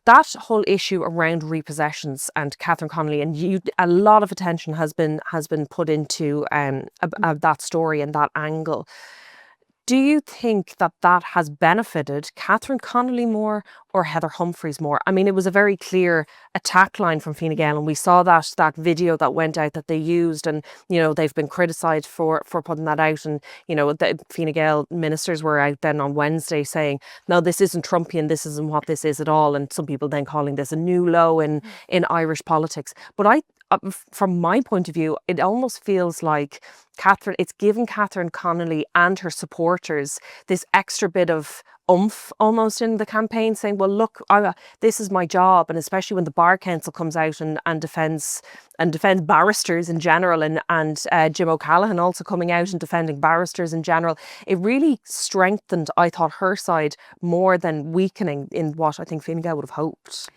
that whole issue around repossessions and Catherine Connolly, and a lot of attention has been put into that story and that angle. Do you think that that has benefited Catherine Connolly more or Heather Humphreys more? I mean, it was a very clear attack line from Fine Gael, and we saw that video that went out that they used, and they've been criticised for putting that out, and the Fine Gael ministers were out then on Wednesday saying, no, this isn't Trumpian, this isn't what this is at all, and some people then calling this a new low in Irish politics. But from my point of view, it almost feels like it's given Catherine Connolly and her supporters this extra bit of oomph almost in the campaign, saying, well, look, this is my job. And especially when the Bar Council comes out and defends barristers in general, and Jim O'Callaghan also coming out and defending barristers in general, it really strengthened, I thought, her side more than weakening in what I think Fine Gael would have hoped.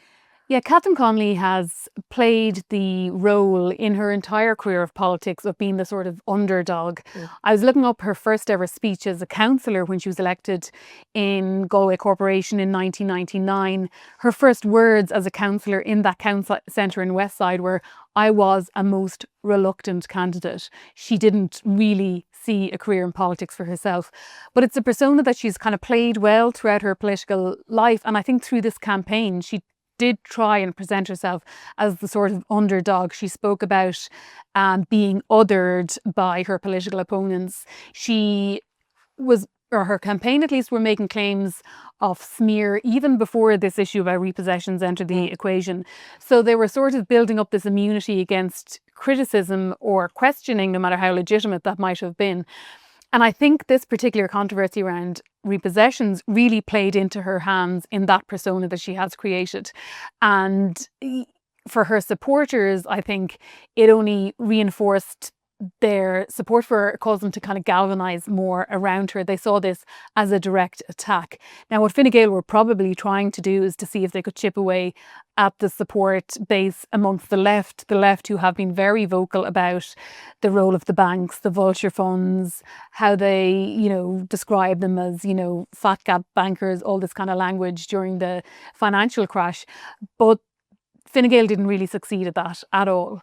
Yeah, Catherine Connolly has played the role in her entire career of politics of being the sort of underdog. I was looking up her first ever speech as a councillor when she was elected in Galway Corporation in 1999. Her first words as a councillor in that council centre in Westside were, "I was a most reluctant candidate." She didn't really see a career in politics for herself. But it's a persona that she's kind of played well throughout her political life. And I think through this campaign, she did try and present herself as the sort of underdog. She spoke about being othered by her political opponents. She was, or her campaign at least, were making claims of smear even before this issue about repossessions entered the equation. So they were sort of building up this immunity against criticism or questioning, no matter how legitimate that might have been. And I think this particular controversy around repossessions really played into her hands in that persona that she has created. And for her supporters, I think it only reinforced their support for her, caused them to kind of galvanise more around her. They saw this as a direct attack. Now, what Fine Gael were probably trying to do is to see if they could chip away at the support base amongst the left who have been very vocal about the role of the banks, the vulture funds, how they, describe them as, fat cap bankers, all this kind of language during the financial crash. But Fine Gael didn't really succeed at that at all.